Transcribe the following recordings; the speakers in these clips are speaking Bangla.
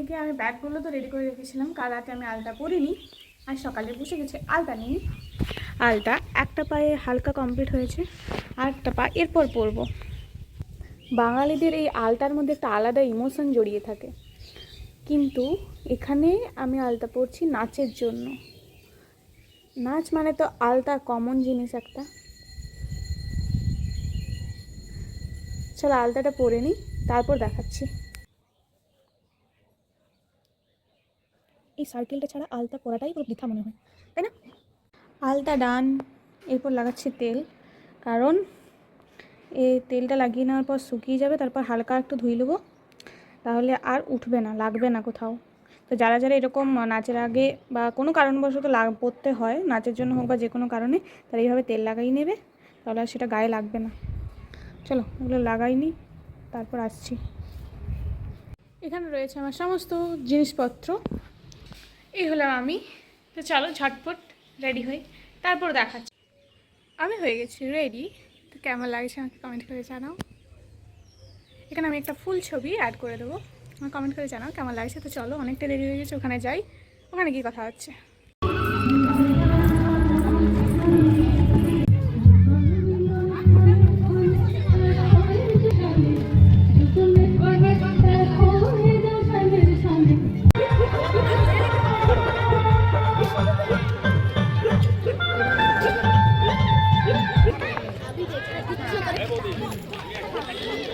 থেকে আমি ব্যাগগুলো তো রেডি করে রেখেছিলাম, কাল রাতে আমি আলতা পরিনি, আর সকালে বসে গেছে আলতা নিয়ে। আলতা একটা পায়ে হালকা কমপ্লিট হয়েছে, আর একটা পা এরপর পরবো। বাঙালিদের এই আলতার মধ্যে একটা আলাদা ইমোশন জড়িয়ে থাকে, কিন্তু এখানে আমি আলতা পরছি নাচের জন্য। নাচ মানে তো আলতা কমন জিনিস একটা। চলো আলতাটা পরে নিই, তারপর দেখাচ্ছি। এই সার্কেলটা ছাড়া আলতা পরাটাই পুরো বৃথা মনে হয়, তাই না? আলতা ডান, এরপর লাগাচ্ছি তেল, কারণ এই তেলটা লাগিয়ে নেওয়ার পর শুকিয়ে যাবে, তারপর হালকা একটু ধুয়ে নেবো, তাহলে আর উঠবে না, লাগবে না কোথাও। তো যারা যারা এরকম নাচের আগে বা কোনো কারণবশত পরতে হয়, নাচের জন্য হোক বা যে কোনো কারণে, তারা এইভাবে তেল লাগাই নেবে, তাহলে আর সেটা গায়ে লাগবে না। চলো এগুলো লাগাই নিই, তারপর আসছি। এখানে রয়েছে আমার সমস্ত জিনিসপত্র, এই হলাম আমি। তো চলো ঝটপট রেডি হই, তারপর দেখাচ্ছি। আমি হয়ে গেছি রেডি, তো কেমন লাগছে আমাকে কমেন্ট করে জানাও। এখানে আমি একটা ফুল ছবি অ্যাড করে দেবো, আমার কমেন্ট করে জানাও কেমন লাগছে। তো চলো, অনেকটা দেরি হয়ে গেছে, ওখানে যাই, ওখানে গিয়ে কথা হচ্ছে।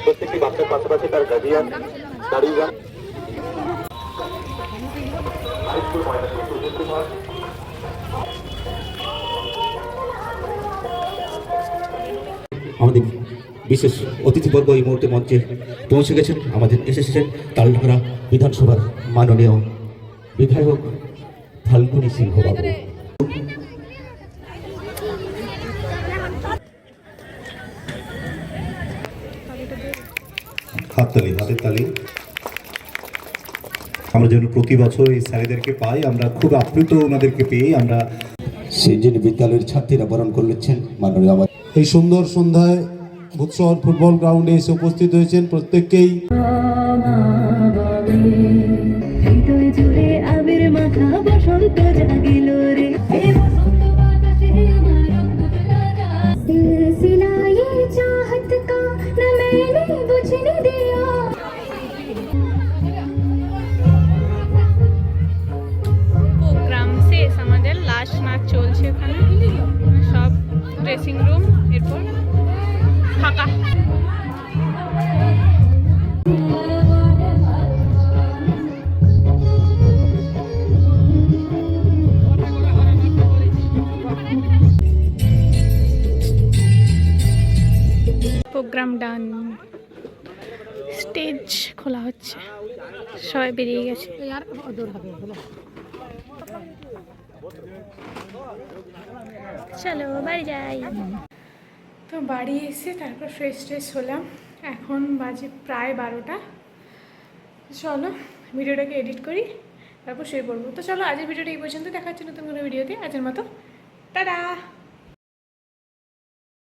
প্রত্যেকটি বাচ্চার পাশাপাশি তার গার্ডিয়ান দাঁড়িয়ে যান। আমাদের বিশেষ অতিথিবর্গ এই মুহূর্তে মঞ্চে পৌঁছে গেছেন। আমাদের এসেছেন তালডাংরা বিধানসভার মাননীয় বিধায়ক ফাল্গুনী সিংহ বাবু। হাততালি, হাতের তালি। আমরা যেন প্রতি বছর এই স্যারেদেরকে পাই, আমরা খুব আপ্লুত ওনাদেরকে পেয়ে। আমরা সেই জন্য বিদ্যালয়ের ছাত্রীরা বরণ করলেছেন মাননীয় আমার এই সুন্দর সন্ধ্যায় ভূতশহর ফুটবল গ্রাউন্ডে এসে উপস্থিত হয়েছেন প্রত্যেককেই। প্রোগ্রাম শেষ, আমাদের লাস্ট নাচ চলছে এখানে, সব ড্রেসিং রুম এরপর ফাঁকা। প্রোগ্রাম ডান, স্টেজ খোলা হচ্ছে, সবাই বেরিয়ে গেছে। চলো বাড়ি যাই। তো বাড়ি এসে তারপর ফ্রেশ ট্রেশ হলাম, এখন বাজে প্রায় 12টা। চলো ভিডিওটাকে এডিট করি, তারপর শুয়ে পড়বো। তো চলো আজকের ভিডিওটা এই পর্যন্ত, দেখা হচ্ছে নতুন কোনো ভিডিওতে। আজকের মতো টাটা।